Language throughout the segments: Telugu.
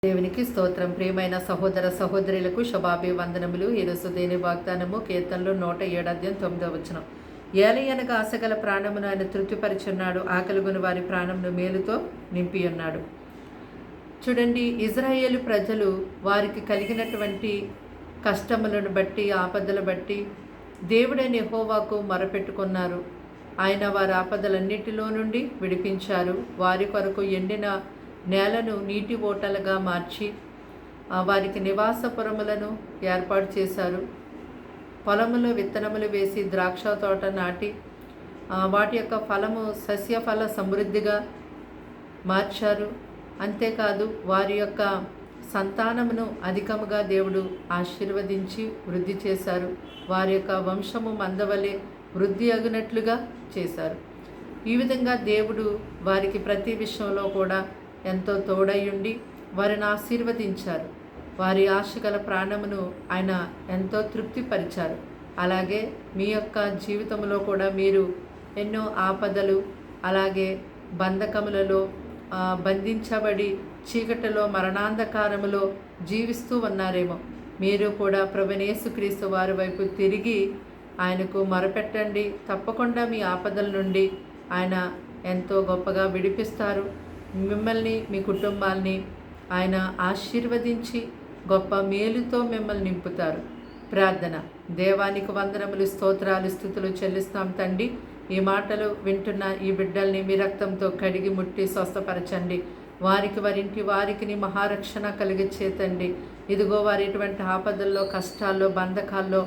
దేవునికి స్తోత్రం. ప్రియమైన సహోదర సహోదరులకు శుభాభివందనములు. ఈరోజు దేని వాగ్దానము కీర్తనలు 107:9. ఏలయనగా ఆశగల ప్రాణమును ఆయన తృప్తిపరిచున్నాడు, ఆకలిగొని వారి ప్రాణమును మేలుతో నింపి ఉన్నాడు. చూడండి, ఇజ్రాయేలు ప్రజలు వారికి కలిగినటువంటి కష్టములను బట్టి, ఆపదలు బట్టి దేవుడైన యెహోవాకు మొరపెట్టుకున్నారు. ఆయన వారి ఆపదలన్నిటిలో నుండి విడిపించారు. వారి కొరకు ఎండిన నేలను నీటి ఓటలుగా మార్చి వారికి నివాసపురములను ఏర్పాటు చేశారు. పొలములో విత్తనములు వేసి ద్రాక్ష తోట నాటి వాటి యొక్క ఫలము సస్యఫల సమృద్ధిగా మార్చారు. అంతేకాదు, వారి యొక్క సంతానమును అధికముగా దేవుడు ఆశీర్వదించి వృద్ధి చేశారు. వారి యొక్క వంశము మందవలే వృద్ధి అగునట్లుగా చేశారు. ఈ విధంగా దేవుడు వారికి ప్రతి విషయంలో కూడా ఎంతో తోడయుండి వారిని ఆశీర్వదించారు. వారి ఆశగల ప్రాణమును ఆయన ఎంతో తృప్తిపరిచారు. అలాగే మీ యొక్క జీవితంలో కూడా మీరు ఎన్నో ఆపదలు, అలాగే బంధకములలో బంధించబడి చీకటిలో మరణాంధకారములో జీవిస్తూ ఉన్నారేమో. మీరు కూడా ప్రభువైన యేసుక్రీస్తు వారి వైపు తిరిగి ఆయనకు మొరపెట్టండి. తప్పకుండా మీ ఆపదల నుండి ఆయన ఎంతో గొప్పగా విడిపిస్తారు. మిమ్మల్ని, మీ కుటుంబాల్ని ఆయన ఆశీర్వదించి గొప్ప మేలుతో మిమ్మల్ని నింపుతారు. ప్రార్థన. దేవానికి వందనములు, స్తోత్రాలు, స్తుతులు చెల్లిస్తాం తండ్రి. ఈ మాటలు వింటున్న ఈ బిడ్డల్ని మీ రక్తంతో కడిగి ముట్టి స్వస్థపరచండి. వారింటి వారికి మహారక్షణ కలిగించేతండి. ఇదిగో వారి ఎటువంటి ఆపదల్లో, కష్టాల్లో, బంధకాల్లో,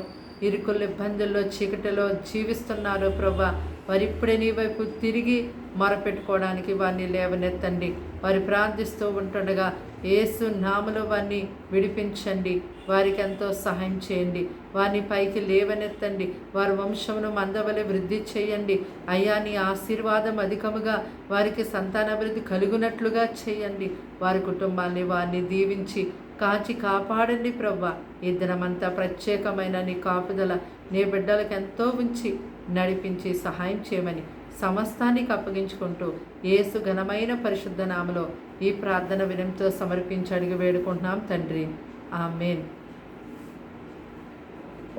ఇరుకుల్లో, ఇబ్బందుల్లో, చీకటిలో జీవిస్తున్నారో ప్రభా, వారు ఇప్పుడే నీ వైపు తిరిగి మొరపెట్టుకోవడానికి వారిని లేవనెత్తండి. వారు ప్రార్థిస్తూ ఉంటుండగా యేసు నామములో వారిని విడిపించండి. వారికి ఎంతో సహాయం చేయండి. వారిని పైకి లేవనెత్తండి. వారి వంశమును మందవలె వృద్ధి చేయండి. అయ్యా, నీ ఆశీర్వాదం అధికముగా వారికి సంతానాభివృద్ధి కలుగునట్లుగా చేయండి. వారి కుటుంబాన్ని వారిని దీవించి కాచి కాపాడండి ప్రభా. ఈ దినమంతా ప్రత్యేకమైన నీ కాపుదల నీ బిడ్డలకు ఎంతో ఉంచి నడిపించి సహాయం చేయమని సమస్తానికి అప్పగించుకుంటూ యేసు ఘనమైన పరిశుద్ధ నామములో ఈ ప్రార్థన వినయంతో సమర్పించి అడిగి వేడుకుంటున్నాం తండ్రి. ఆమేన్.